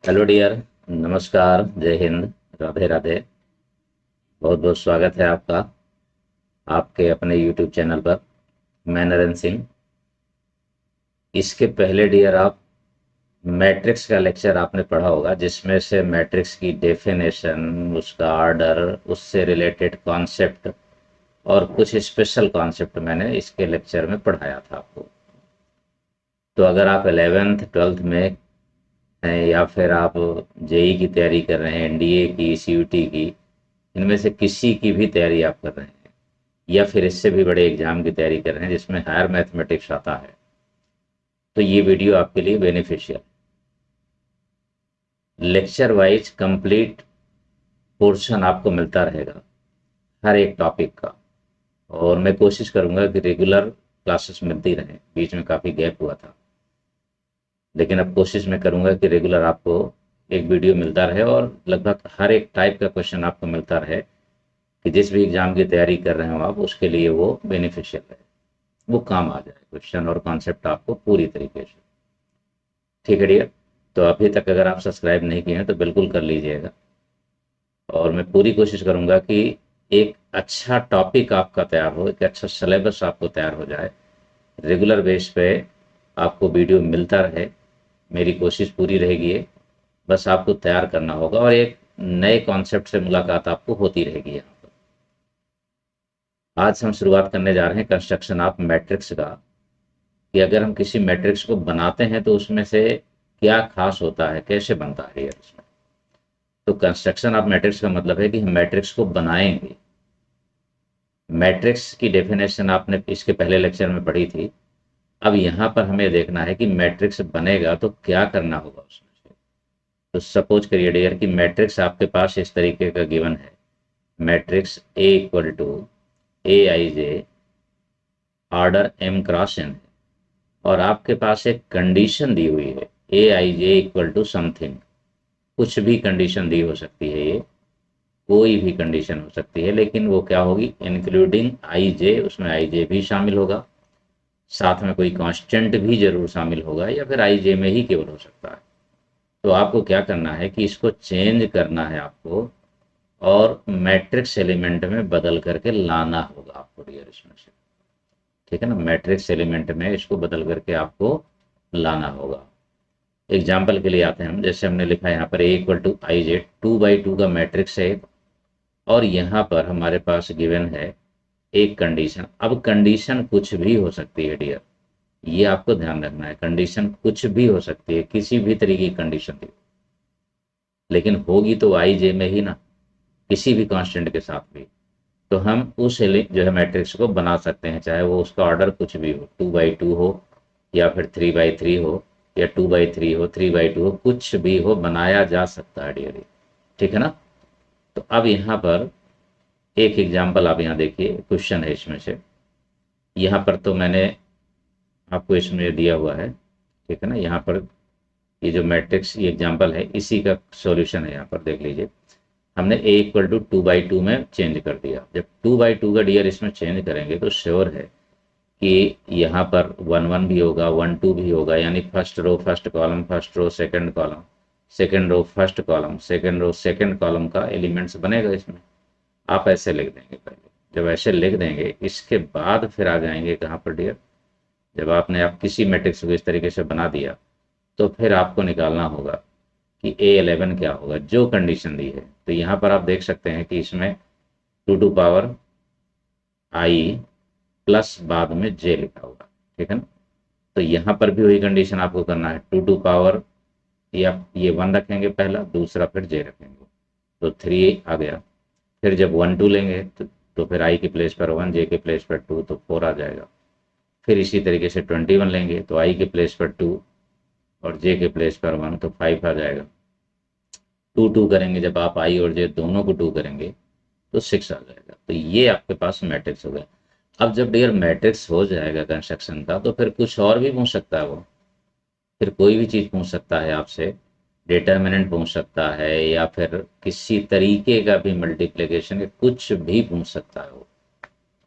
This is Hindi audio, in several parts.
Hello dear. नमस्कार, जय हिंद, राधे राधे। बहुत बहुत स्वागत है आपका आपके अपने यूट्यूब चैनल पर। मैं नरेंद्र सिंह। इसके पहले डियर आप मैट्रिक्स का लेक्चर आपने पढ़ा होगा, जिसमें से मैट्रिक्स की डेफिनेशन, उसका ऑर्डर, उससे रिलेटेड कॉन्सेप्ट और कुछ स्पेशल कॉन्सेप्ट मैंने इसके लेक्चर में पढ़ाया था आपको। तो अगर आप 11th 12th में हैं या फिर आप जेई की तैयारी कर रहे हैं, एनडीए की, सीयूटी की, इनमें से किसी की भी तैयारी आप कर रहे हैं या फिर इससे भी बड़े एग्जाम की तैयारी कर रहे हैं जिसमें हायर मैथमेटिक्स आता है, तो ये वीडियो आपके लिए beneficial. Lecture wise complete portion आपको मिलता रहेगा हर एक टॉपिक का। और मैं कोशिश करूंगा कि रेगुलर क्लासेस मिलती रहें। बीच में काफ़ी गैप हुआ था, लेकिन अब कोशिश मैं करूंगा कि रेगुलर आपको एक वीडियो मिलता रहे और लगभग हर एक टाइप का क्वेश्चन आपको मिलता रहे, कि जिस भी एग्जाम की तैयारी कर रहे हो आप, उसके लिए वो बेनिफिशियल है, वो काम आ जाए क्वेश्चन और कॉन्सेप्ट आपको पूरी तरीके से। ठीक है डियर। तो अभी तक अगर आप सब्सक्राइब नहीं किए हैं तो बिल्कुल कर लीजिएगा। और मैं पूरी कोशिश करूंगा कि एक अच्छा टॉपिक आपका तैयार हो, एक अच्छा सिलेबस आपको तैयार हो जाए, रेगुलर बेस पे आपको वीडियो मिलता रहे। मेरी कोशिश पूरी रहेगी ये। बस आपको तैयार करना होगा और एक नए कॉन्सेप्ट से मुलाकात आपको होती रहेगी यहाँ पर। आज हम शुरुआत करने जा रहे हैं कंस्ट्रक्शन ऑफ मैट्रिक्स का, कि अगर हम किसी मैट्रिक्स को बनाते हैं तो उसमें से क्या खास होता है, कैसे बनता है ये उसमें। तो कंस्ट्रक्शन ऑफ मैट्रिक्स का मतलब है कि हम मैट्रिक्स को बनाएंगे। मैट्रिक्स की डेफिनेशन आपने इसके पहले लेक्चर में पढ़ी थी। अब यहाँ पर हमें देखना है कि मैट्रिक्स बनेगा तो क्या करना होगा उसमें से। तो सपोज करिए डियर कि मैट्रिक्स आपके पास इस तरीके का गिवन है। Matrix A equal to A I j order m cross n है, और आपके पास एक कंडीशन दी हुई है a I j equal to something. कुछ भी कंडीशन दी हो सकती है, ये कोई भी कंडीशन हो सकती है, लेकिन वो क्या होगी, इंक्लूडिंग आई जे, उसमें आई जे भी शामिल होगा, साथ में कोई कांस्टेंट भी जरूर शामिल होगा, या फिर आई जे में ही केवल हो सकता है। तो आपको क्या करना है कि इसको चेंज करना है आपको, और मैट्रिक्स एलिमेंट में बदल करके लाना होगा आपको डियर इसमें से। ठीक है ना, मैट्रिक्स एलिमेंट में इसको बदल करके आपको लाना होगा। एग्जाम्पल के लिए आते हैं हम, जैसे हमने लिखा है यहाँ पर A equal to I J, 2 by 2 का मैट्रिक्स है, और यहाँ पर हमारे पास गिवन है एक कंडीशन। अब कंडीशन कुछ भी हो सकती है डियर, ये आपको ध्यान रखना है। कंडीशन कुछ भी हो सकती है, किसी भी तरीके की कंडीशन थी, लेकिन होगी तो आई जे में ही ना, किसी भी कांस्टेंट के साथ भी। तो हम उस जो है मैट्रिक्स को बना सकते हैं, चाहे वो उसका ऑर्डर कुछ भी हो, 2 बाई 2 हो, या फिर 3 बाई 3 हो, या 2 बाई 3 हो, 3 बाई 2 हो, कुछ भी हो, बनाया जा सकता है डियर। ठीक है ना। तो अब यहाँ पर एक एग्जाम्पल आप यहाँ देखिए, क्वेश्चन है इसमें से। यहाँ पर तो मैंने आपको इसमें दिया हुआ है, ठीक है ना। यहाँ पर ये जो मैट्रिक्स ये एग्जाम्पल है, इसी का सॉल्यूशन है, यहाँ पर देख लीजिए। हमने ए इक्वल टू 2 बाई 2 में चेंज कर दिया। जब 2 बाई 2 का डियर इसमें चेंज करेंगे तो श्योर है कि यहाँ पर 1 1 भी होगा, 1 2 भी होगा, यानी first row first column, first row second column, second row first column, second row second column का एलिमेंट्स बनेगा इसमें। आप ऐसे लिख देंगे पहले। जब ऐसे लिख देंगे, इसके बाद फिर आ जाएंगे कहाँ पर डियर, जब आपने आप किसी मैट्रिक्स को इस तरीके से बना दिया, तो फिर आपको निकालना होगा कि A11 क्या होगा, जो कंडीशन दी है। तो यहाँ पर आप देख सकते हैं कि इसमें 2 टू पावर आई प्लस बाद में जे लिखा होगा। ठीक है ना। तो यहाँ पर भी वही कंडीशन आपको करना है, 2 टू पावर, या ये 1 रखेंगे पहला, दूसरा फिर जे रखेंगे, तो 3 आ गया। फिर जब 1 2 लेंगे तो फिर आई के प्लेस पर 1, जे के प्लेस पर 2, तो 4 आ जाएगा। फिर इसी तरीके से 21 लेंगे तो आई के प्लेस पर 2 और जे के प्लेस पर 1, तो 5 आ जाएगा। 2 2 करेंगे, जब आप आई और जे दोनों को 2 करेंगे तो 6 आ जाएगा। तो ये आपके पास मैट्रिक्स हो गया। अब जब डियर मैट्रिक्स हो जाएगा कंस्ट्रक्शन का, तो फिर कुछ और भी पूछ सकता है वो। फिर कोई भी चीज़ पूछ सकता है आपसे, डिटर्मिनेंट पूछ सकता है, या फिर किसी तरीके का भी मल्टीप्लिकेशन या कुछ भी पूछ सकता है वो,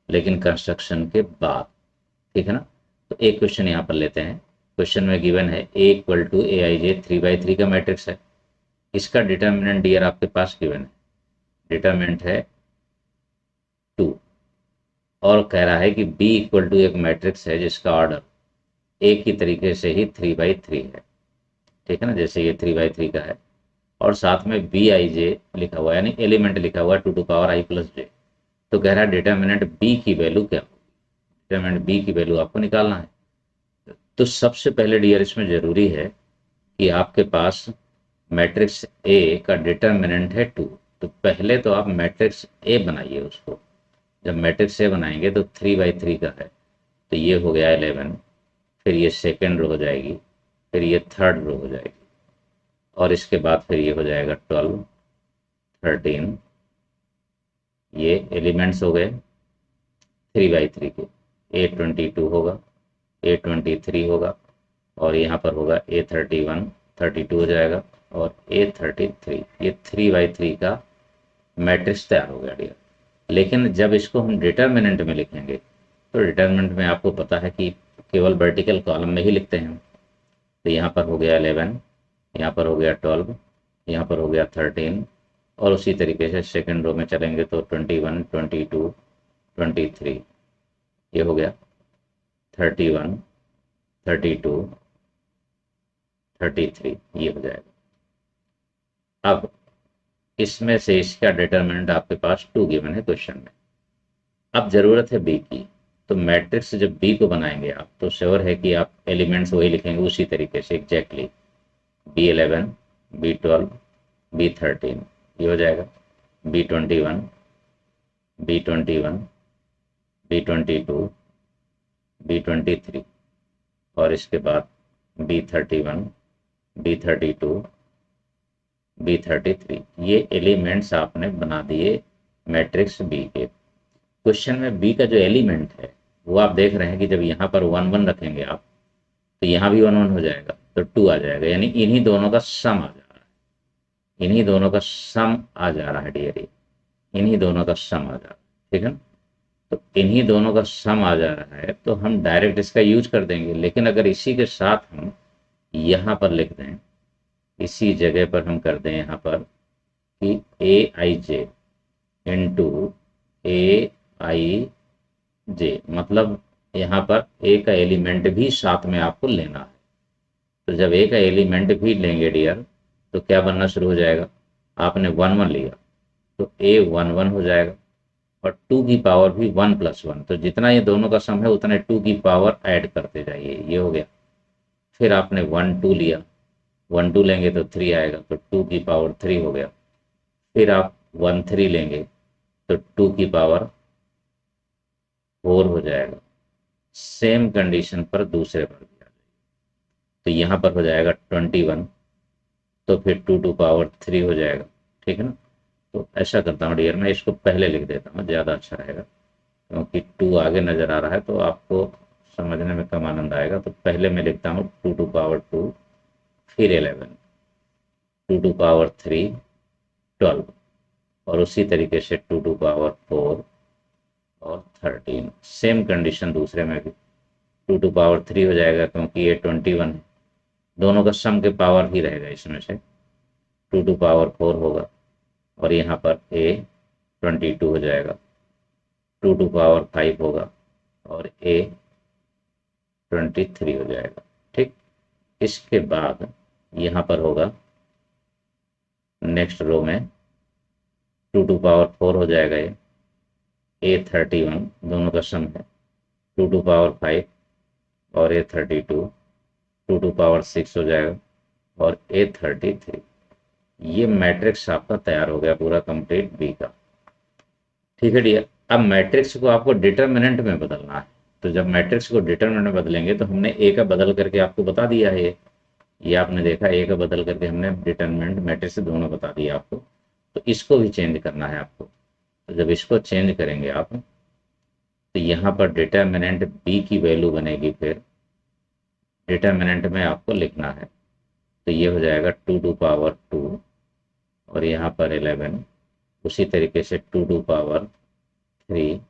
लेकिन कंस्ट्रक्शन के बाद। ठीक है ना। तो एक क्वेश्चन यहाँ पर लेते हैं। क्वेश्चन में गिवन है A equal to A I J, 3 by 3 का मैट्रिक्स है। इसका डिटर्मिनेंट डियर आपके पास गिवन है, डिटर्मिनेंट है 2, और कह रहा है कि बी इक्वल टू एक मैट्रिक्स है जिसका ऑर्डर एक ही तरीके से ही 3/3 है, ठीक है ना, जैसे ये 3/3 का है, और साथ में बी आई जे लिखा हुआ है, यानी एलिमेंट लिखा हुआ है 2 to the power i+j। तो कह रहा है डिटर्मिनेंट बी की वैल्यू क्या होगी, डिटर्मिनेंट बी की वैल्यू आपको निकालना है। तो सबसे पहले डियर इसमें जरूरी है कि आपके पास मैट्रिक्स ए का डिटर्मिनेंट है 2। तो पहले तो आप मैट्रिक्स ए बनाइए उसको। जब मैट्रिक्स ए बनाएंगे तो 3/3 का है, तो ये हो गया 11, फिर ये सेकेंड रो हो जाएगी, फिर ये थर्ड रो हो जाएगी, और इसके बाद फिर ये हो जाएगा 12, 13, ये एलिमेंट्स हो गए 3/3 के। A22 होगा, A23 होगा, और यहाँ पर होगा A31, 32 हो जाएगा, और A33, ये 3/3 का मैट्रिक्स तैयार हो गया डियर। लेकिन जब इसको हम डिटर्मिनेंट में लिखेंगे तो डिटर्मिनेंट में आपको पता है कि केवल वर्टिकल कॉलम में ही लिखते हैं। तो यहाँ पर हो गया 11, यहाँ पर हो गया 12, यहाँ पर हो गया 13, और उसी तरीके से सेकेंड रो में चलेंगे तो 21, 22, 23, ये हो गया 31, 32, 33, ये हो जाएगा। अब इसमें से इसका डिटर्मिनेंट आपके पास 2 गिवन है क्वेश्चन में। अब जरूरत है बी की, तो मैट्रिक्स जब बी को बनाएंगे आप तो श्योर है कि आप एलिमेंट्स वही लिखेंगे उसी तरीके से एग्जैक्टली, B11, B12, B13, ये हो जाएगा B21, B21, B22, B23, और इसके बाद B31, B32, B33, ये एलिमेंट्स आपने बना दिए मैट्रिक्स बी के। क्वेश्चन में बी का जो एलिमेंट है वो आप देख रहे हैं कि जब यहाँ पर 1 1 रखेंगे आप तो यहाँ भी 1 1 हो जाएगा, तो 2 आ जाएगा, यानी इन्हीं दोनों का सम आ जा रहा है, इन्हीं दोनों का सम आ जा रहा है डियर, इन्हीं दोनों का सम आ जा रहा है, ठीक है ना। तो इन्हीं दोनों का सम आ जा रहा है तो हम डायरेक्ट इसका यूज कर देंगे। लेकिन अगर इसी के साथ हम यहाँ पर लिख दें, इसी जगह पर हम कर दें यहाँ पर कि Aij इंटू Aij, मतलब यहाँ पर ए का एलिमेंट भी साथ में आपको लेना है। तो जब ए का एलिमेंट भी लेंगे डियर तो क्या बनना शुरू हो जाएगा, आपने 1 1 लिया तो A11 हो जाएगा, और 2 की पावर भी 1 + 1, तो जितना ये दोनों का सम है उतने 2 की पावर ऐड करते जाइए, ये हो गया। फिर आपने 1 2 लिया, 1 2 लेंगे तो 3 आएगा, तो 2 की पावर 3 हो गया। फिर आप 1 3 लेंगे तो 2 की पावर 4 हो जाएगा। सेम कंडीशन पर दूसरे पर भी आ जाएगी, तो यहाँ पर हो जाएगा 21, तो फिर 2 to the power 3 हो जाएगा, ठीक है ना। तो ऐसा करता हूँ डियर, मैं इसको पहले लिख देता हूँ, ज़्यादा अच्छा रहेगा, क्योंकि 2 आगे नज़र आ रहा है तो आपको समझने में कम आनंद आएगा। तो पहले मैं लिखता हूँ 2 to the power 2, फिर 11, 2 to the power 3, 12, और उसी तरीके से 2 to the power 4 और 13। सेम कंडीशन दूसरे में भी 2 to the power 3 हो जाएगा, क्योंकि ये 21 है, दोनों का सम के पावर ही रहेगा इसमें से। 2 to the power 4 होगा, और यहाँ पर A22 हो जाएगा, 2 to the power 5 होगा, और A23 हो जाएगा, ठीक। इसके बाद यहाँ पर होगा नेक्स्ट रो में 2 to the power 4 हो जाएगा, ये A31, दोनों का सम है, 2 to the power 5 और A32, 2 to the power 6 हो जाएगा, और A33। ये मैट्रिक्स आपका तैयार हो गया पूरा कंप्लीट बी का, ठीक है डियर। अब मैट्रिक्स को आपको डिटर्मिनेंट में बदलना है, तो जब मैट्रिक्स को डिटर्मिनेंट में बदलेंगे तो हमने ए का बदल करके आपको बता दिया है, ये आपने देखा, ए का बदल करके हमने डिटर्मिनेंट मैट्रिक्स दोनों बता दिया आपको। तो इसको भी चेंज करना है आपको, तो जब इसको चेंज करेंगे आप तो यहाँ पर डिटर्मिनेंट बी की वैल्यू बनेगी, फिर डिटर्मिनेंट में आपको लिखना है, तो ये हो जाएगा 2 to the power 2, और यहाँ पर 11, उसी तरीके से 2 to the power 3,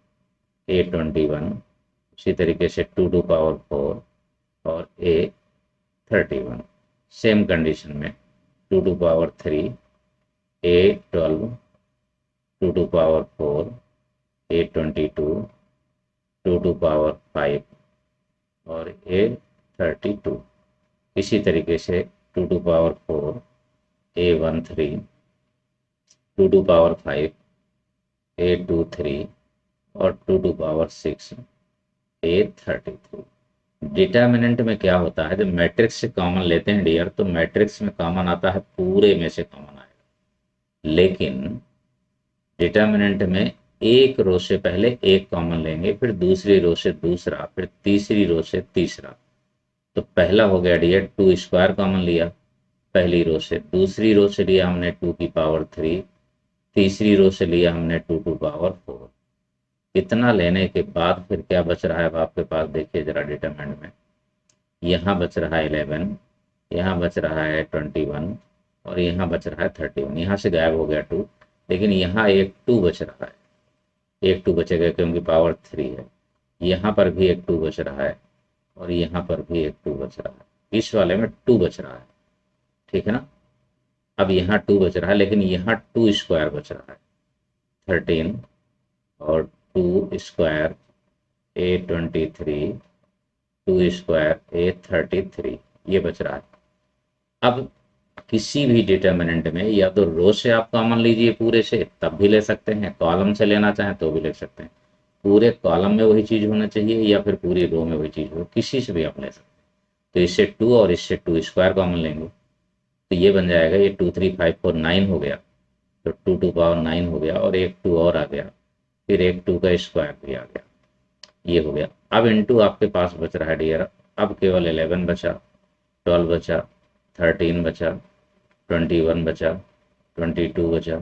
A21, उसी तरीके से 2 to the power 4 और A31। सेम कंडीशन में 2 to power 3, A12, 2 to power 4, A22, 2 to power 5 और A32। इसी तरीके से 2 to power 4, A13, 2 to power 5, A23 और 2 टू पावर 6, A33। डिटर्मिनेंट में क्या होता है, जब मैट्रिक्स से कॉमन लेते हैं डियर, तो मैट्रिक्स में कॉमन आता है, पूरे में से कॉमन आएगा। लेकिन डिटर्मिनेंट में एक रो से पहले एक कॉमन लेंगे, फिर दूसरी रो से दूसरा, फिर तीसरी रो से तीसरा। तो पहला हो गया डियर 2 स्क्वायर कॉमन लिया पहली रो से, दूसरी रो से लिया हमने 2 की पावर 3, तीसरी रो से लिया हमने 2 टू पावर 4। इतना लेने के बाद फिर क्या बच रहा है अब आपके पास, देखिए जरा डिटरमिनेंट में। यहाँ बच रहा है 11, यहाँ बच रहा है 21 और यहाँ बच रहा है 31। यहाँ से गायब हो गया 2, लेकिन यहाँ एक 2 बच रहा है, एक 2 बचेगा क्योंकि पावर 3 है। यहाँ पर भी एक 2 बच रहा है और यहाँ पर भी एक 2 बच रहा है। इस वाले में 2 बच रहा है, ठीक है ना। अब यहाँ 2 बच रहा है, लेकिन यहाँ 2 स्क्वायर बच रहा है, 13 और 2 स्क्वायर A23, 2 स्क्वायर A33, ये बच रहा है। अब किसी भी डिटर्मिनेंट में या तो रो से आप कॉमन लीजिए पूरे से, तब भी ले सकते हैं, कॉलम से लेना चाहें तो भी ले सकते हैं। पूरे कॉलम में वही चीज़ होना चाहिए या फिर पूरी रो में वही चीज़ हो, किसी से भी आप ले सकते हैं। तो इससे 2 और इससे 2 स्क्वायर कॉमन लेंगे, तो ये बन जाएगा, ये 2 3 5 4 9 हो गया, तो 2 टू पावर 9 हो गया और एक 2 और आ गया, फिर एक 2 का स्क्वायर भी आ गया, ये हो गया। अब इनटू आपके पास बच रहा है डियर, अब केवल 11 बचा, 12 बचा, 13 बचा, 21 बचा, 22 बचा,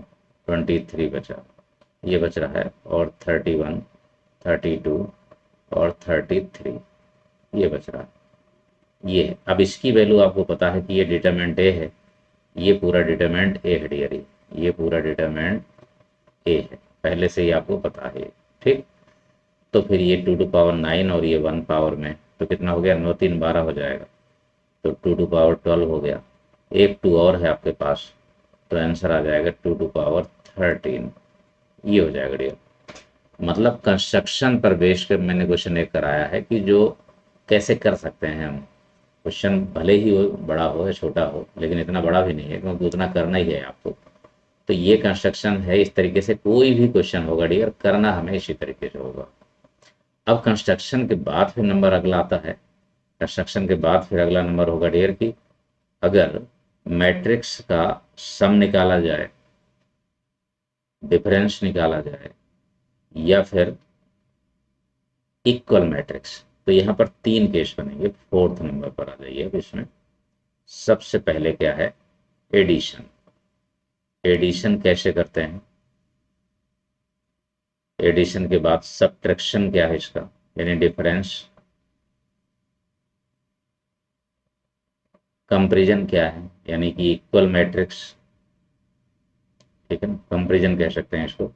23 बचा, ये बच रहा है, और 31, 32 और 33 ये बच रहा है। ये है। अब इसकी वैल्यू आपको पता है कि ये डिटरमिनेंट ए है, ये पूरा डिटरमिनेंट ए है डियर, ये पूरा डिटरमिनेंट ए है, पहले से ही आपको पता है, ठीक। तो फिर ये 2 टू पावर 9 और ये 1 पावर में, तो कितना हो गया, 9 3 12 हो जाएगा, तो 2 टू पावर 12 हो गया। एक 2 और है आपके पास, तो आंसर आ जाएगा 2 टू पावर 13, ये हो जाएगा डियर। मतलब कंस्ट्रक्शन पर बेस कर मैंने क्वेश्चन एक कराया है कि जो कैसे कर सकते हैं हम। क्वेश्चन भले ही वो बड़ा हो या छोटा हो, लेकिन इतना बड़ा भी नहीं है क्योंकि उतना करना ही है आपको। तो ये कंस्ट्रक्शन है, इस तरीके से कोई भी क्वेश्चन होगा डियर, करना हमें इसी तरीके से होगा। अब कंस्ट्रक्शन के बाद फिर नंबर अगला आता है, कंस्ट्रक्शन के बाद फिर अगला नंबर होगा डियर कि अगर मैट्रिक्स का सम निकाला जाए, डिफरेंस निकाला जाए, या फिर इक्वल मैट्रिक्स, तो यहाँ पर 3 केस बनेंगे। 4th नंबर पर आ जाइए। अब इसमें सबसे पहले क्या है, एडिशन। एडिशन कैसे करते हैं, एडिशन के बाद सब्ट्रैक्शन क्या है इसका, यानी डिफरेंस। कंपैरिजन क्या है, यानी कि इक्वल मैट्रिक्स, ठीक है ना, कंपैरिजन कह सकते हैं इसको।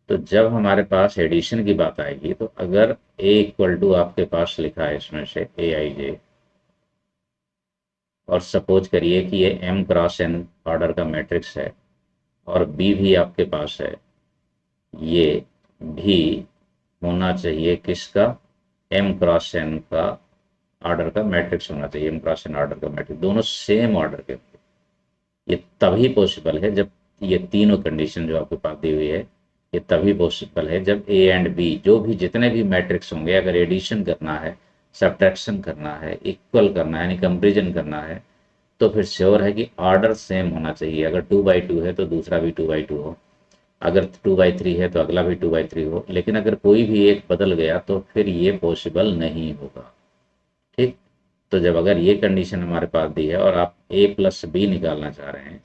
तो जब हमारे पास एडिशन की बात आएगी, तो अगर a इक्वल टू आपके पास लिखा है इसमें से aij, और सपोज करिए कि ये m क्रॉस n ऑर्डर का मैट्रिक्स है, और b भी आपके पास है, ये भी होना चाहिए किसका, m क्रॉस n का ऑर्डर का मैट्रिक्स होना चाहिए, m क्रॉस n ऑर्डर का मैट्रिक्स, दोनों सेम ऑर्डर के। ये तभी पॉसिबल है जब ये तीनों कंडीशन जो आपके पास दी हुई है, ये तभी पॉसिबल है जब ए एंड बी, जो भी जितने भी मैट्रिक्स होंगे, अगर एडिशन करना है, सब्ट्रैक्शन करना है, इक्वल करना है, यानी कंपेरिजन करना है, तो फिर श्योर है कि ऑर्डर सेम होना चाहिए। अगर 2/2 है तो दूसरा भी 2/2 हो, अगर 2/3 है तो अगला भी 2/3 हो, लेकिन अगर कोई भी एक बदल गया तो फिर ये पॉसिबल नहीं होगा, ठीक। तो जब अगर ये कंडीशन हमारे पास दी है और आप a प्लस बी निकालना चाह रहे हैं,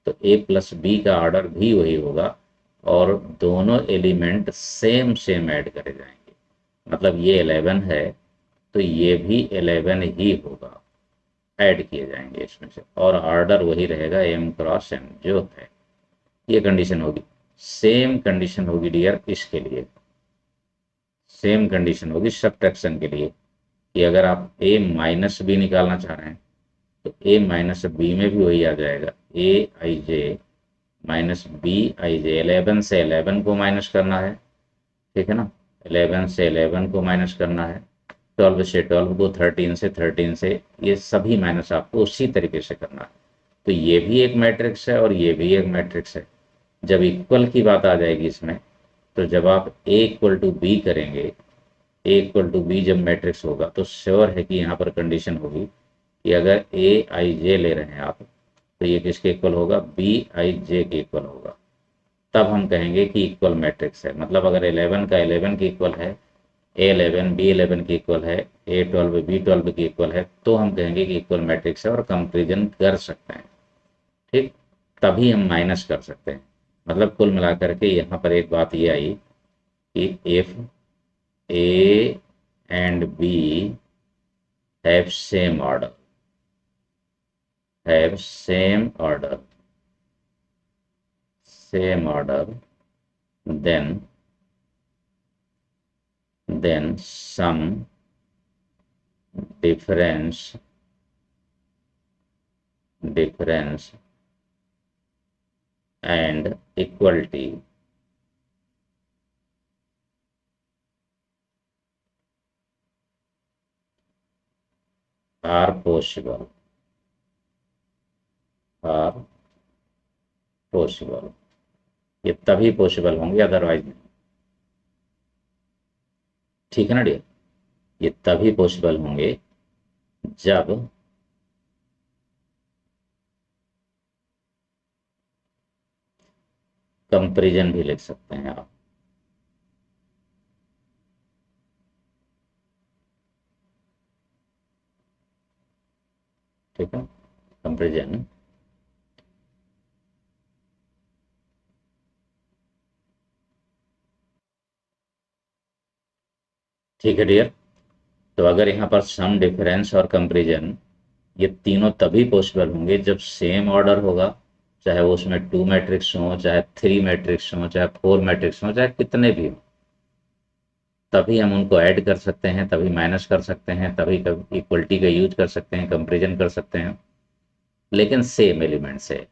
तो a प्लस बी का ऑर्डर भी वही होगा, और दोनों एलिमेंट सेम सेम ऐड करे जाएंगे। मतलब ये 11 है तो ये भी 11 ही होगा, ऐड किए जाएंगे इसमें से, और ऑर्डर वही रहेगा m क्रॉस n जो है। ये कंडीशन होगी। सेम कंडीशन होगी डियर इसके लिए, सेम कंडीशन होगी सब्ट्रैक्शन के लिए, कि अगर आप a माइनस बी निकालना चाह रहे हैं तो ए माइनस बी में भी वही आ जाएगा, ए आई जे माइनस बी आई जे। 11 से 11 को माइनस करना है, ठीक है ना, 11 से 11 को माइनस करना है, 12 से 12 को, 13 से 13 से, ये सभी माइनस आपको उसी तरीके से करना है। तो ये भी एक मैट्रिक्स है और ये भी एक मैट्रिक्स है। जब इक्वल की बात आ जाएगी इसमें, तो जब आप ए इक्वल टू बी करेंगे, ए इक्वल टू बी जब मैट्रिक्स होगा, तो श्योर है कि यहाँ पर कंडीशन होगी कि अगर ए आई जे ले रहे हैं आप, तो ये किसके इक्वल होगा, बी आई जे के इक्वल होगा। तब हम कहेंगे कि इक्वल मैट्रिक्स है। मतलब अगर 11 का 11 के इक्वल है, ए 11 बी 11 के इक्वल है, ए 12 बी 12 के इक्वल है, तो हम कहेंगे कि इक्वल मैट्रिक्स है और कंपेरिजन कर सकते हैं। ठीक, तभी हम माइनस कर सकते हैं। मतलब कुल मिलाकर के यहाँ पर एक बात ये आई कि if A and B have same order, have same order, same order, then some difference and equality are possible, are possible। ये तभी पॉसिबल होंगे, अदरवाइज नहीं। ठीक है ना डियर, ये तभी पॉसिबल होंगे जब कंपैरिजन भी लिख सकते हैं आप। ठीक है, कंपैरिजन ठीक है डियर। तो अगर यहाँ पर सम, डिफरेंस और कंपैरिजन, ये तीनों तभी पॉसिबल होंगे जब सेम ऑर्डर होगा, चाहे वो उसमें 2 मैट्रिक्स हो, चाहे 3 मैट्रिक्स हो, चाहे 4 मैट्रिक्स हो, चाहे कितने भी हो, तभी हम उनको ऐड कर सकते हैं, तभी माइनस कर सकते हैं, तभी इक्वलिटी का यूज कर सकते हैं, कंपेरिजन कर सकते हैं, लेकिन सेम एलिमेंट से।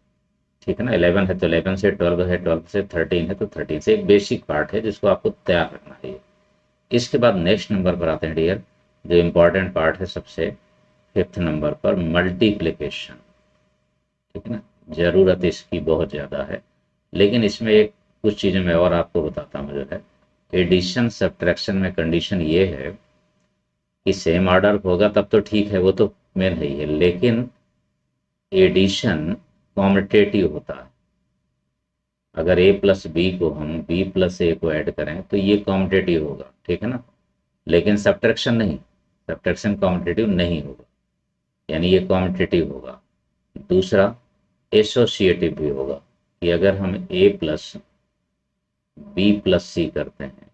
ठीक है ना, 11 है तो 11 से, 12 है 12 से, 13 है तो 13 से। एक बेसिक पार्ट है जिसको आपको तैयार रखना है। इसके बाद नेक्स्ट नंबर पर आते हैं डियर, जो इम्पोर्टेंट पार्ट है सबसे, 5th नंबर पर मल्टीप्लिकेशन। ठीक है ना, ज़रूरत इसकी बहुत ज़्यादा है, लेकिन इसमें एक कुछ चीज़ें मैं और आपको बताता हूँ जो है। एडिशन सब्ट्रैक्शन में कंडीशन ये है कि सेम ऑर्डर होगा तब तो ठीक है, वो तो मेन है ही है, लेकिन एडिशन कॉम्पिटेटिव होता है। अगर ए प्लस बी को हम बी प्लस ए को ऐड करें तो ये कॉम्पिटेटिव होगा, ठीक है ना, लेकिन सब्ट्रैक्शन नहीं, सब्ट्रैक्शन कॉम्पिटेटिव नहीं होगा, यानी ये कॉम्पिटेटिव होगा। दूसरा, एसोसिएटिव भी होगा, कि अगर हम ए प्लस बी प्लस सी करते हैं,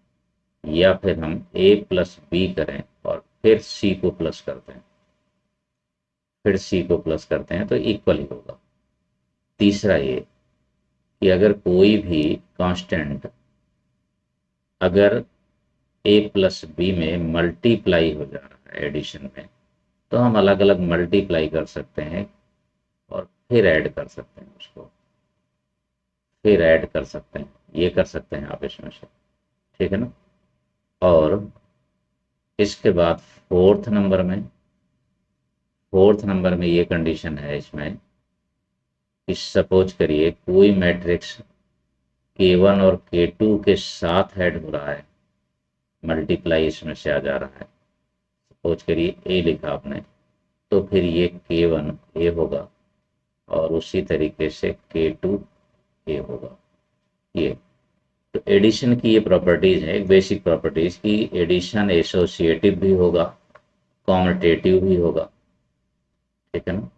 या फिर हम ए प्लस बी करें और फिर सी को प्लस करते हैं, फिर सी को प्लस करते हैं, तो इक्वल ही होगा। तीसरा ये कि अगर कोई भी कांस्टेंट अगर ए प्लस बी में मल्टीप्लाई हो जा रहा है एडिशन में, तो हम अलग अलग मल्टीप्लाई कर सकते हैं और फिर ऐड कर सकते हैं उसको, फिर ऐड कर सकते हैं, ये कर सकते हैं आप इसमें से। ठीक है ना। और इसके बाद फोर्थ नंबर में ये कंडीशन है इसमें कि सपोज करिए कोई मैट्रिक्स K1 और K2 के साथ ऐड हो रहा है, मल्टीप्लाई इसमें से आ जा रहा है। सपोज करिए ए लिखा आपने, तो फिर ये K1 ए होगा और उसी तरीके से K2 ए होगा। ये तो एडिशन की ये प्रॉपर्टीज है, एक बेसिक प्रॉपर्टीज की एडिशन एसोसिएटिव भी होगा, कॉम्यूटेटिव भी होगा। ठीक है ना,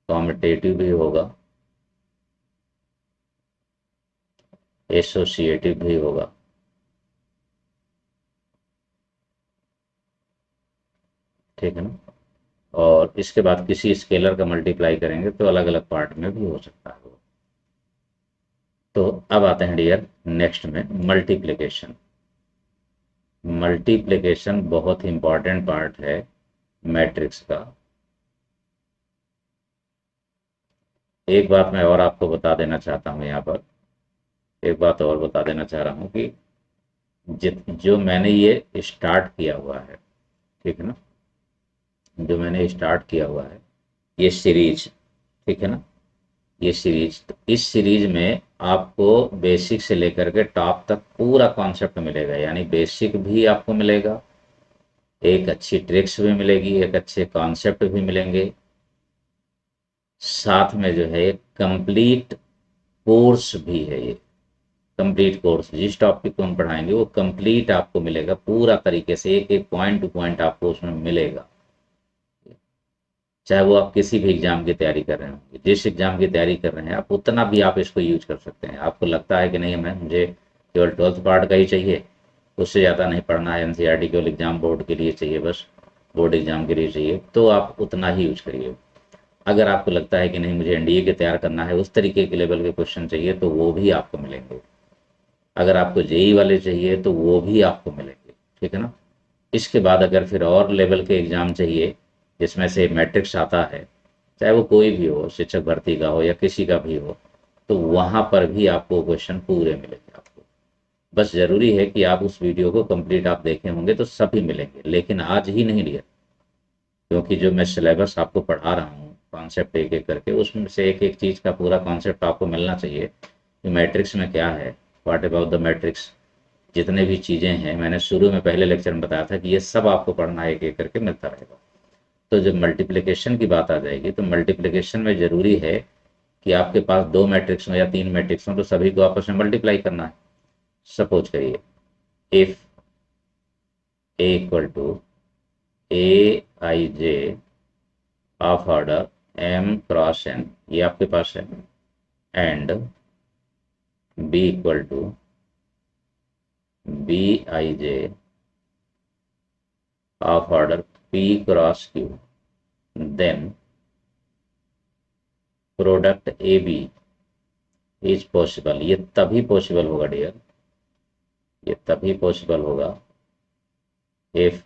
कॉम्यूटेटिव भी होगा, एसोसिएटिव भी होगा। ठीक है ना, और इसके बाद किसी स्केलर का मल्टीप्लाई करेंगे तो अलग अलग पार्ट में भी हो सकता है वो। तो अब आते हैं डियर नेक्स्ट में मल्टीप्लिकेशन। मल्टीप्लिकेशन बहुत इंपॉर्टेंट पार्ट है मैट्रिक्स का। एक बात मैं और आपको बता देना चाहता हूँ यहाँ पर, एक बात और बता देना चाह रहा हूँ कि जो मैंने ये स्टार्ट किया हुआ है, ठीक है ना, जो मैंने स्टार्ट किया हुआ है ये सीरीज, ठीक है ना, ये सीरीज, तो इस सीरीज में आपको बेसिक से लेकर के टॉप तक पूरा कॉन्सेप्ट मिलेगा, यानी बेसिक भी आपको मिलेगा, एक अच्छी ट्रिक्स भी मिलेगी, एक अच्छे कॉन्सेप्ट भी मिलेंगे, साथ में जो है कंप्लीट कोर्स भी है ये, कंप्लीट कोर्स जिस टॉपिक को हम पढ़ाएंगे वो कंप्लीट आपको मिलेगा पूरा तरीके से, एक एक पॉइंट टू पॉइंट आपको उसमें मिलेगा। चाहे वो आप किसी भी एग्जाम की तैयारी कर रहे होंगे, जिस एग्जाम की तैयारी कर रहे हैं आप, उतना भी आप इसको यूज कर सकते हैं। आपको लगता है कि नहीं मैं मुझे केवल 12th पार्ट का ही चाहिए, उससे ज़्यादा नहीं पढ़ना है, एनसीईआरटी केवल एग्जाम बोर्ड के लिए चाहिए, बस बोर्ड एग्जाम के लिए चाहिए, तो आप उतना ही यूज करिए। अगर आपको लगता है कि नहीं मुझे एनडीए के तैयार करना है, उस तरीके के लेवल के क्वेश्चन चाहिए, तो वो भी आपको मिलेंगे। अगर आपको जेई वाले चाहिए तो वो भी आपको मिलेंगे, ठीक है ना। इसके बाद अगर फिर और लेवल के एग्जाम चाहिए जिसमें से मैट्रिक्स आता है, चाहे वो कोई भी हो, शिक्षक भर्ती का हो या किसी का भी हो, तो वहाँ पर भी आपको क्वेश्चन पूरे मिलेंगे आपको। बस ज़रूरी है कि आप उस वीडियो को कंप्लीट आप देखे होंगे तो सभी मिलेंगे, लेकिन आज ही नहीं लिया, क्योंकि जो मैं सिलेबस आपको पढ़ा रहा हूँ कॉन्सेप्ट एक एक करके, उसमें से एक एक चीज़ का पूरा कॉन्सेप्ट आपको मिलना चाहिए कि मैट्रिक्स में क्या है, व्हाट अबाउट द मैट्रिक्स, जितने भी चीज़ें हैं, मैंने शुरू में पहले लेक्चर में बताया था कि ये सब आपको पढ़ना है, एक एक करके मिलता रहेगा। तो जब मल्टीप्लिकेशन की बात आ जाएगी तो मल्टीप्लिकेशन में ज़रूरी है कि आपके पास 2 मैट्रिक्स हो या 3 मैट्रिक्स हो, तो सभी को आपस में मल्टीप्लाई करना है। सपोज करिए if A equal to A I j of order m cross n, ये आपके पास है, and B equal to b i j of order p cross q, then product A B is possible. ये तभी पॉसिबल होगा डियर, ये तभी पॉसिबल होगा if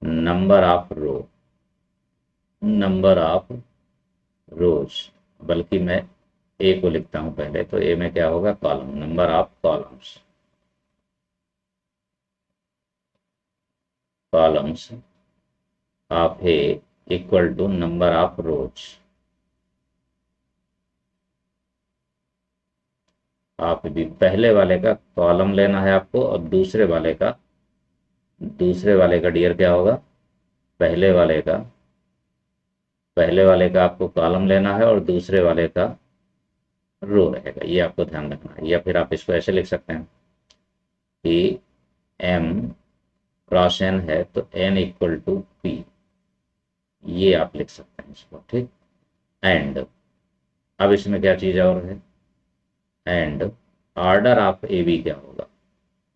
number of row, number of rows, बल्कि मैं ए को लिखता हूं पहले, तो ए में क्या होगा, column, number of columns, columns of A equal to number of rows. आप भी पहले वाले का कॉलम लेना है आपको, और दूसरे वाले का डियर क्या होगा, पहले वाले का, पहले वाले का आपको कॉलम लेना है और दूसरे वाले का रो रहेगा, ये आपको ध्यान रखना है। या फिर आप इसको ऐसे लिख सकते हैं कि एम क्रॉस एन है तो एन इक्वल टू पी, ये आप लिख सकते हैं इसको, ठीक। एंड अब इसमें क्या चीज़ और है, and order of A B क्या होगा,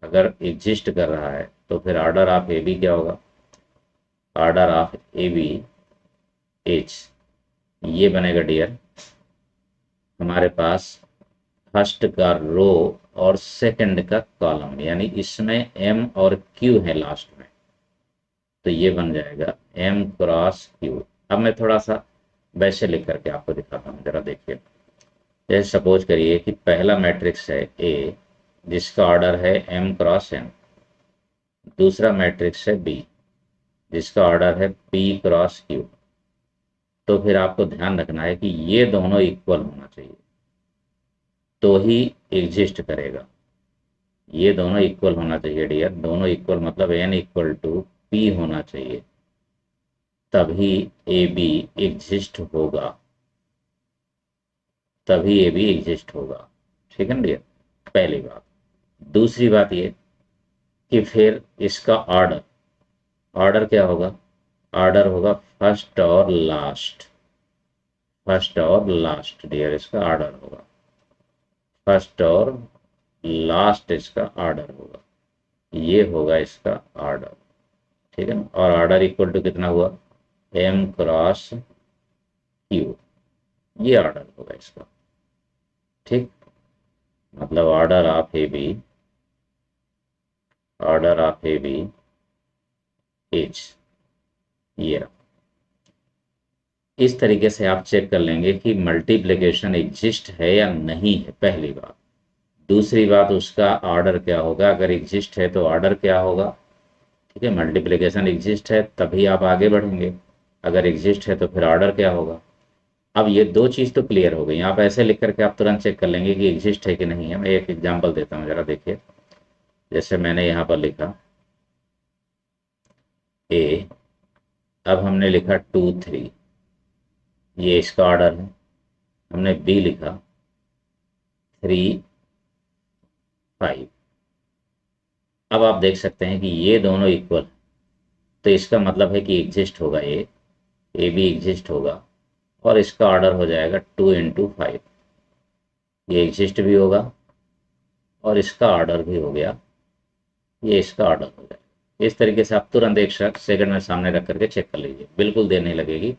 अगर एग्जिस्ट कर रहा है तो फिर ऑर्डर ऑफ ए बी क्या होगा, order of A B H, ये बनेगा डियर हमारे पास फर्स्ट का रो और सेकंड का कॉलम, यानी इसमें एम और क्यू है लास्ट में, तो ये बन जाएगा एम क्रॉस क्यू। अब मैं थोड़ा सा वैसे लिख करके आपको दिखाता हूँ, जरा देखिए। जैसे सपोज करिए कि पहला मैट्रिक्स है ए जिसका ऑर्डर है एम क्रॉस एन, दूसरा मैट्रिक्स है बी जिसका ऑर्डर है पी क्रॉस क्यू, तो फिर आपको ध्यान रखना है कि ये दोनों इक्वल होना चाहिए तो ही एग्जिस्ट करेगा, ये दोनों इक्वल होना चाहिए डियर, दोनों इक्वल मतलब एन इक्वल टू पी होना चाहिए, तभी ए बी एग्जिस्ट होगा, तभी ए बी एग्जिस्ट होगा, ठीक है ना डियर, पहली बात। दूसरी बात ये कि फिर इसका ऑर्डर, ऑर्डर क्या होगा, ऑर्डर होगा फर्स्ट और लास्ट, फर्स्ट और लास्ट डियर इसका ऑर्डर होगा, फर्स्ट और लास्ट इसका ऑर्डर होगा, ये होगा इसका ऑर्डर, ठीक है ना। और ऑर्डर इक्वल टू कितना हुआ, एम क्रॉस क्यू, ये ऑर्डर होगा इसका, ठीक। मतलब order of A B, order of A B is, ये रहा, इस तरीके से आप चेक कर लेंगे कि मल्टीप्लिकेशन एग्जिस्ट है या नहीं है, पहली बात। दूसरी बात, उसका ऑर्डर क्या होगा, अगर एग्जिस्ट है तो ऑर्डर क्या होगा। ठीक है, मल्टीप्लिकेशन एग्जिस्ट है तभी आप आगे बढ़ेंगे, अगर एग्जिस्ट है तो फिर ऑर्डर क्या होगा। अब ये दो चीज़ तो क्लियर हो गई, आप ऐसे लिख करके आप तुरंत चेक कर लेंगे कि एग्जिस्ट है कि नहीं है। मैं एक एग्जांपल देता हूँ, जरा देखिए। जैसे मैंने यहाँ पर लिखा ए, अब हमने लिखा 2 3, ये इसका ऑर्डर है। हमने बी लिखा 3 5। अब आप देख सकते हैं कि ये दोनों इक्वल, तो इसका मतलब है कि एग्जिस्ट होगा ए भी एग्जिस्ट होगा, और इसका ऑर्डर हो जाएगा 2 × 5। ये एग्जिस्ट भी होगा और इसका ऑर्डर भी हो गया, ये इसका ऑर्डर हो जाएगा। इस तरीके से आप तुरंत एक सेकंड में सामने रख करके चेक कर लीजिए, बिल्कुल देर नहीं लगेगी।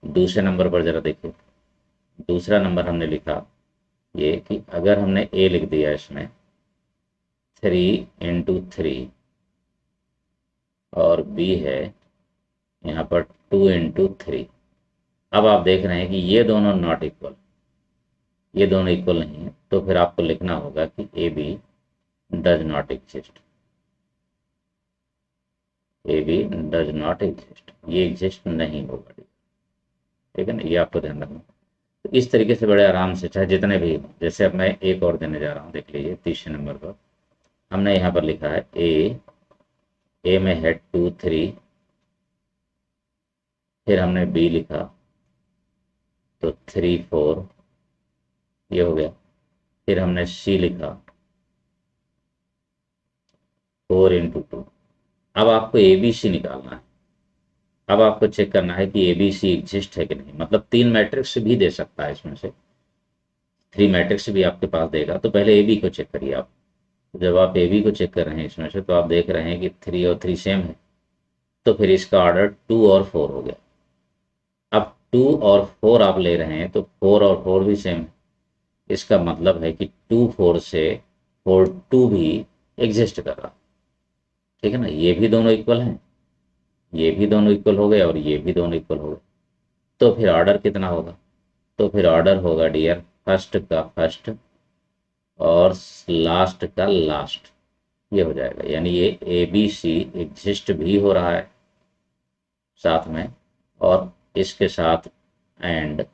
दूसरे नंबर पर जरा देखिए। दूसरा नंबर हमने लिखा ये कि अगर हमने ए लिख दिया इसमें 3 × 3, और बी है यहाँ पर 2 × 3। अब आप देख रहे हैं कि ये दोनों नॉट इक्वल, ये दोनों इक्वल नहीं है, तो फिर आपको लिखना होगा कि A B does not exist. A B does not exist, ये एग्जिस्ट नहीं होगा। ठीक है ना, ये आपको ध्यान रखना। तो इस तरीके से बड़े आराम से, चाहे जितने भी, जैसे अब मैं एक और देने जा रहा हूँ, देख लीजिए। तीसरे नंबर पर हमने यहाँ पर लिखा है ए में है 2 3, फिर हमने बी लिखा तो 3 4, ये हो गया। फिर हमने सी लिखा 4 × 2। अब आपको ए बी सी निकालना है। अब आपको चेक करना है कि ए बी सी एग्जिस्ट है कि नहीं, मतलब 3 मैट्रिक्स भी दे सकता है इसमें से, 3 मैट्रिक्स भी आपके पास देगा। तो पहले ए बी को चेक करिए आप। जब आप ए बी को चेक कर रहे हैं इसमें से, तो आप देख रहे हैं कि 3 और 3 सेम है, तो फिर इसका ऑर्डर 2 और 4 हो गया। अब 2 और 4 आप ले रहे हैं तो 4 और 4 भी सेम है, इसका मतलब है कि 2 4 से 4 2 भी एग्जिस्ट कर रहा। ठीक है ना, ये भी दोनों इक्वल हैं, ये भी दोनों इक्वल हो गए और ये भी दोनों इक्वल हो गए। तो फिर ऑर्डर कितना होगा, तो फिर ऑर्डर होगा डियर फर्स्ट का फर्स्ट और लास्ट का लास्ट, ये हो जाएगा। यानी ये ए बी सी एग्जिस्ट भी हो रहा है साथ में, और इसके साथ एंड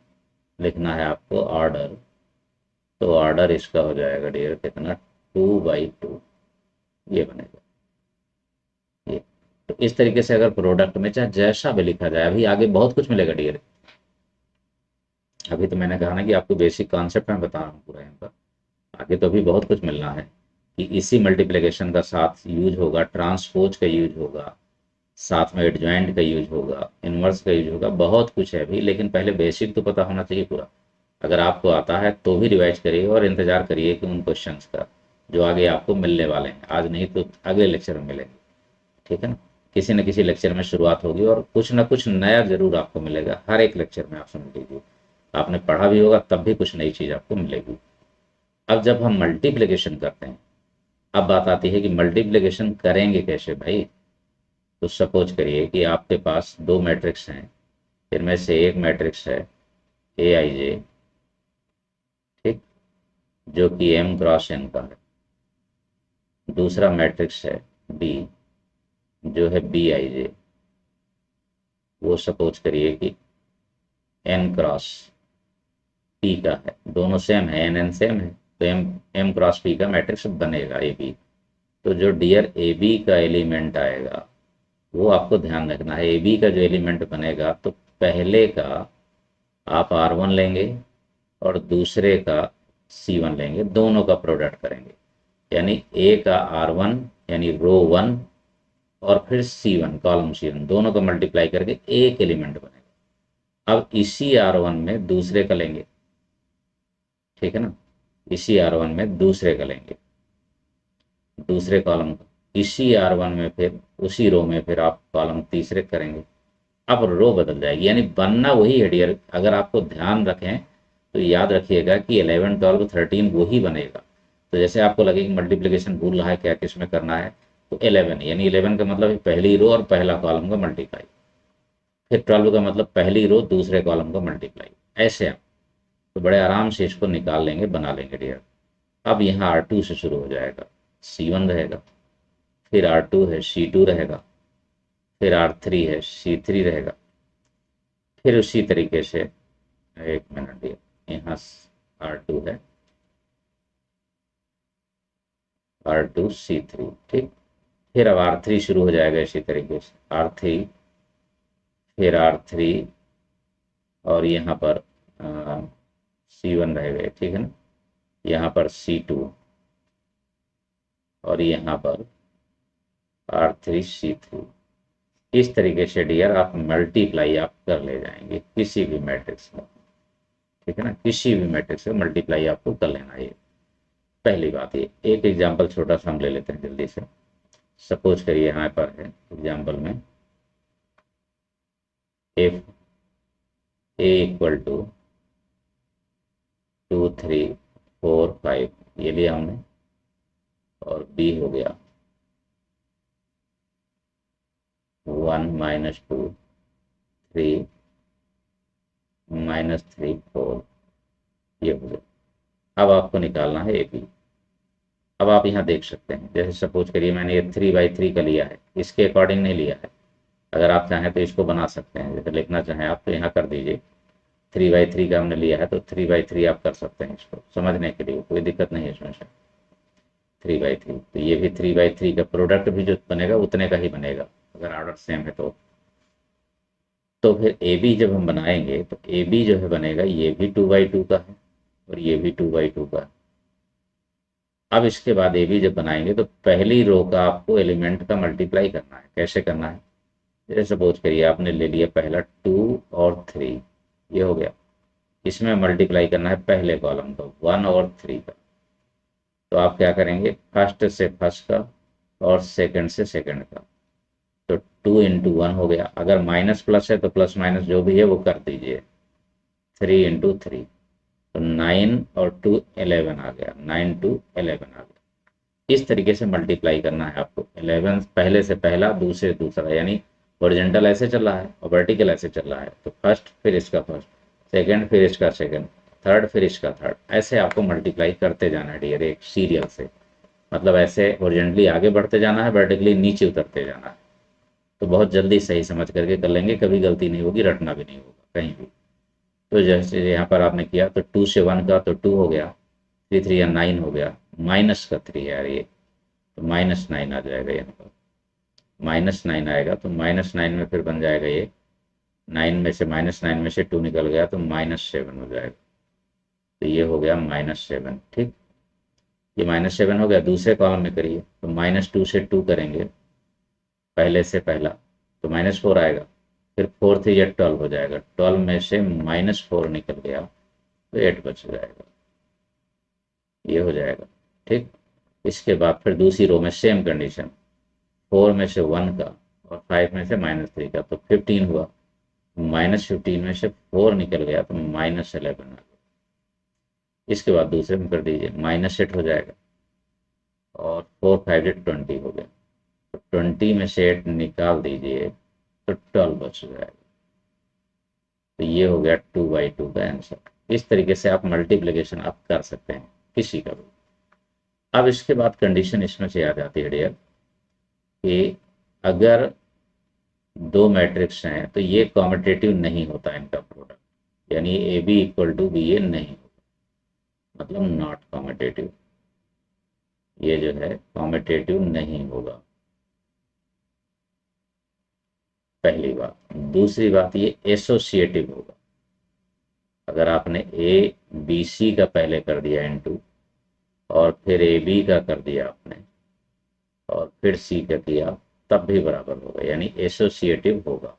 लिखना है आपको ऑर्डर। तो ऑर्डर इसका हो जाएगा डियर कितना, 2/2, ये बनेगा ये। तो इस तरीके से अगर प्रोडक्ट में चाहे जैसा भी लिखा जाए, अभी आगे बहुत कुछ मिलेगा डियर। अभी तो मैंने कहा ना कि आपको बेसिक कॉन्सेप्ट मैं बता रहा हूँ पूरा यहाँ पर, आगे तो अभी बहुत कुछ मिलना है। कि इसी मल्टीप्लिकेशन का साथ यूज होगा, ट्रांसपोज का यूज होगा, साथ में एडजॉइंट का यूज होगा, इनवर्स का यूज होगा, बहुत कुछ है अभी। लेकिन पहले बेसिक तो पता होना चाहिए पूरा। अगर आपको आता है तो भी रिवाइज करिए और इंतजार करिए कि उन क्वेश्चंस का जो आगे आपको मिलने वाले हैं, आज नहीं तो अगले लेक्चर में मिलेंगे। ठीक है ना, किसी न किसी लेक्चर में शुरुआत होगी और कुछ ना कुछ नया जरूर आपको मिलेगा। हर एक लेक्चर में आप समझ लीजिए, आपने पढ़ा भी होगा तब भी कुछ नई चीज़ आपको मिलेगी। अब जब हम मल्टीप्लिकेशन करते हैं, अब बात आती है कि मल्टीप्लिकेशन करेंगे कैसे भाई। तो सपोज करिए कि आपके पास 2 मैट्रिक्स हैं, इनमें से एक मैट्रिक्स है ए आई जे, ठीक, जो कि m×n का है। दूसरा मैट्रिक्स है बी, जो है बी आई जे, वो सपोज करिए कि n×p का है। दोनों सेम है, n सेम है, तो m×p का मैट्रिक्स बनेगा ए बी। तो जो डियर ए बी का एलिमेंट आएगा वो आपको ध्यान रखना है। ए बी का जो एलिमेंट बनेगा, तो पहले का आप R1 लेंगे और दूसरे का C1 लेंगे, दोनों का प्रोडक्ट करेंगे। यानी ए का R1 यानी रो 1 और फिर C1 कॉलम C1, दोनों का मल्टीप्लाई करके एक एलिमेंट बनेगा। अब इसी R1 में दूसरे का लेंगे, ठीक है ना, इसी R1 में दूसरे का लेंगे, दूसरे कॉलम का, इसी R1 में फिर उसी रो में फिर आप कॉलम तीसरे करेंगे। अब रो बदल जाएगी, यानी बनना वही है डियर। अगर आपको ध्यान रखें तो याद रखिएगा कि 11 12 13 वही बनेगा। तो जैसे आपको लगे कि मल्टीप्लिकेशन भूल रहा है क्या, किस में करना है, तो 11 यानी 11 का मतलब है पहली रो और पहला कॉलम का मल्टीप्लाई। फिर 12 का मतलब पहली रो दूसरे कॉलम को मल्टीप्लाई, ऐसे आप तो बड़े आराम से इसको निकाल लेंगे, बना लेंगे डियर। अब यहाँ R2 से शुरू हो जाएगा, C1 रहेगा, फिर R2 है C2 रहेगा, फिर R3 है C3 रहेगा, फिर उसी तरीके से, एक मिनट डियर, यहाँ R2 है R2 C3, ठीक। फिर अब R3 शुरू हो जाएगा इसी तरीके से, R3, फिर R3, और यहाँ पर C1 रह गए, ठीक है ना, यहाँ पर C2, और यहाँ पर R3 C3। इस तरीके से डियर आप मल्टीप्लाई आप कर ले जाएंगे किसी भी मैट्रिक्स में, ठीक है ना, किसी भी मैट्रिक्स में मल्टीप्लाई आपको कर लेना है। पहली बात ये, एक एग्जांपल छोटा सा हम ले लेते हैं जल्दी से। सपोज करिए यहाँ पर है एग्जांपल में इफ ए इक्वल टू 2 3 4 5 ये लिया हमने, और बी हो गया 1 -2 3 -3 4, ये हो गया। अब आपको निकालना है ए बी। अब आप यहाँ देख सकते हैं, जैसे सपोज करिए मैंने ये 3/3 का लिया है, इसके अकॉर्डिंग नहीं लिया है। अगर आप चाहें तो इसको बना सकते हैं, जैसे लिखना चाहें आप तो यहाँ कर दीजिए। 3/3 का हमने लिया है तो 3/3 आप कर सकते हैं, इसको समझने के लिए कोई दिक्कत नहीं है इसमें से। 3/3 तो ये भी 3/3 का प्रोडक्ट भी जो बनेगा उतने का ही बनेगा, अगर ऑर्डर सेम है तो फिर ए बी जब हम बनाएंगे तो ए बी जो है बनेगा, ये भी 2/2 का है और ये भी 2/2 का है। अब इसके बाद ए बी जब बनाएंगे तो पहली रो का आपको एलिमेंट का मल्टीप्लाई करना है। कैसे करना है, जैसे सपोज करिए आपने ले लिया पहला 2 और 3, ये हो गया। इसमें मल्टीप्लाई करना है पहले कॉलम का 1 और 3 का। तो आप क्या करेंगे, फर्स्ट से फर्स्ट का और सेकंड से सेकंड का, तो 2 × 1 हो गया। अगर माइनस प्लस है तो प्लस माइनस जो भी है वो कर दीजिए। 3 × 3 तो 9 और 2 11 आ गया, 9 2 11 आ गया। इस तरीके से मल्टीप्लाई करना है आपको। 11 पहले से पहला, दूसरे दूसरा, यानी हॉरिजॉन्टल ऐसे चल रहा है और वर्टिकल ऐसे चल रहा है, तो फर्स्ट फिर इसका फर्स्ट, सेकंड फिर इसका सेकंड, थर्ड फिर इसका थर्ड, ऐसे आपको मल्टीप्लाई करते जाना है डियर, एक सीरियल से। मतलब ऐसे हॉरिजॉन्टली आगे बढ़ते जाना है, वर्टिकली नीचे उतरते जाना है। तो बहुत जल्दी सही समझ करके कर लेंगे, कभी गलती नहीं होगी, रटना भी नहीं होगा कहीं भी। तो जैसे यहाँ पर आपने किया तो 2 से 1 का तो 2 हो गया, 3 3 या 9 हो गया, माइनस का 3 है यार ये, तो -9 आ जाएगा यहाँ पर। -9 आएगा तो -9 में फिर बन जाएगा ये, 9 में से -9 में से 2 निकल गया तो -7 हो जाएगा। तो ये हो गया -7, ठीक। ये -7 हो गया। दूसरे कॉलम में करिए तो -2 से 2 करेंगे, पहले से पहला, तो -4 आएगा। फिर 4 3 या 12 हो जाएगा, 12 में से -4 निकल गया तो 8 बच जाएगा, ये हो जाएगा, ठीक। इसके बाद फिर दूसरी रो में सेम कंडीशन, 4 में से 1 का और 5 में से -3 का, तो 15 हुआ। -15 में से 4 निकल गया तो -11 आ गया। इसके बाद दूसरे में कर दीजिए, -8 हो जाएगा और 4 5 20 हो गया, तो 20 में से 8 निकाल दीजिए तो 12 बच जाएगा। तो ये हो गया 2/2 का आंसर। इस तरीके से आप मल्टीप्लिकेशन आप कर सकते हैं किसी का भी। अब इसके बाद कंडीशन इसमें से याद आती है डियर कि अगर दो मैट्रिक्स हैं तो ये कॉम्यूटेटिव नहीं होता इनका प्रोडक्ट, यानी A B equal to B A नहीं होगा, मतलब नॉट कॉम्यूटेटिव, ये जो है कॉम्यूटेटिव नहीं होगा, पहली बात। दूसरी बात, ये एसोसिएटिव होगा। अगर आपने ए बी सी का पहले कर दिया इनटू, और फिर ए बी का कर दिया आपने, और फिर सी का किया, तब भी बराबर होगा, यानी एसोसिएटिव होगा,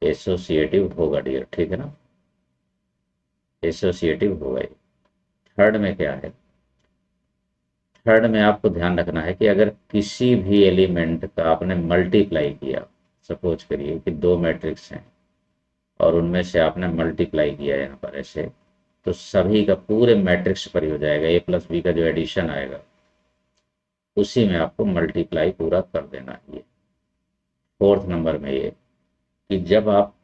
एसोसिएटिव होगा डियर, ठीक है ना, एसोसिएटिव होगा। थर्ड में क्या है, थर्ड में आपको ध्यान रखना है कि अगर किसी भी एलिमेंट का आपने मल्टीप्लाई किया, सपोज करिए कि दो मैट्रिक्स हैं और उनमें से आपने मल्टीप्लाई किया यहाँ पर ऐसे, तो सभी का पूरे मैट्रिक्स पर ही हो जाएगा, ए प्लस बी का जो एडिशन आएगा उसी में आपको मल्टीप्लाई पूरा कर देना है। फोर्थ नंबर में ये कि जब आप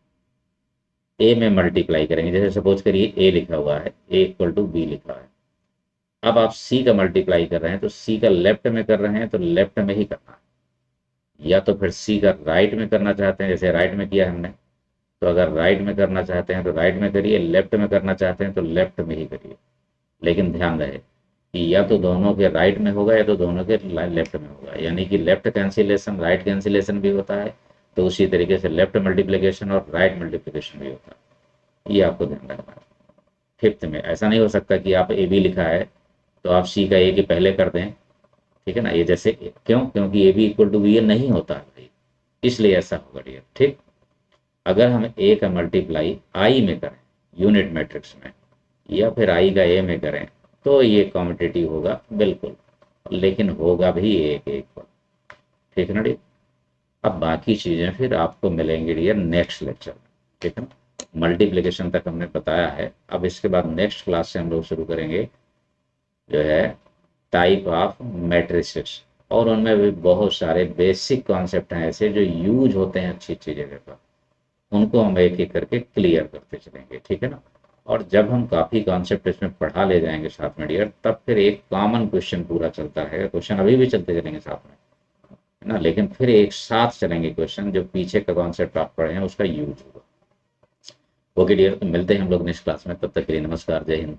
ए में मल्टीप्लाई करेंगे, जैसे सपोज करिए ए लिखा हुआ है, ए इक्वल टू बी लिखा है, अब आप सी का मल्टीप्लाई कर रहे हैं तो सी का लेफ्ट में कर रहे हैं तो लेफ्ट में ही करना है, या तो फिर सी का राइट में करना चाहते हैं, जैसे राइट में किया हमने, तो अगर राइट में करना चाहते हैं तो राइट में करिए, लेफ्ट में करना चाहते हैं तो लेफ्ट में ही करिए। लेकिन ध्यान रहे कि या तो दोनों के राइट में होगा या तो दोनों के लेफ्ट में होगा, यानी कि लेफ्ट कैंसिलेशन राइट कैंसिलेशन भी होता है, तो उसी तरीके से लेफ्ट मल्टीप्लिकेशन और राइट मल्टीप्लिकेशन भी होता है, ये आपको ध्यान रखना है। फिफ्थ में ऐसा नहीं हो सकता कि आप ए बी लिखा है तो आप सी का ए के पहले कर दें, ठीक है ना, ये जैसे क्यों, क्योंकि A B equal to B नहीं होता है भाई, इसलिए ऐसा होगा डियर। ठीक, अगर हम ए का मल्टीप्लाई आई में करें यूनिट मैट्रिक्स में, या फिर आई का ए में करें, तो ये कॉम्पिटिटिव होगा बिल्कुल, लेकिन होगा भी एक एक पर। ठीक है ना डियर। अब बाकी चीज़ें फिर आपको मिलेंगी डियर नेक्स्ट लेक्चर में, ठीक है ना। मल्टीप्लिकेशन तक हमने बताया है, अब इसके बाद नेक्स्ट क्लास से हम लोग शुरू करेंगे जो है टाइप ऑफ मैट्रिसेस, और उनमें भी बहुत सारे बेसिक कॉन्सेप्ट हैं ऐसे जो यूज होते हैं अच्छी अच्छी जगह पर, उनको हम एक एक करके क्लियर करते चलेंगे, ठीक है ना। और जब हम काफ़ी कॉन्सेप्ट इसमें पढ़ा ले जाएंगे साथ में डियर, तब फिर एक कॉमन क्वेश्चन पूरा चलता रहेगा, क्वेश्चन अभी भी चलते चलेंगे साथ में, है ना, लेकिन फिर एक साथ चलेंगे क्वेश्चन, जो पीछे का कॉन्सेप्ट आप पढ़े हैं उसका यूज होगा। ओके डियर, तो मिलते हैं हम लोग नेक्स्ट क्लास में, तब तक के लिए नमस्कार, जय हिंद।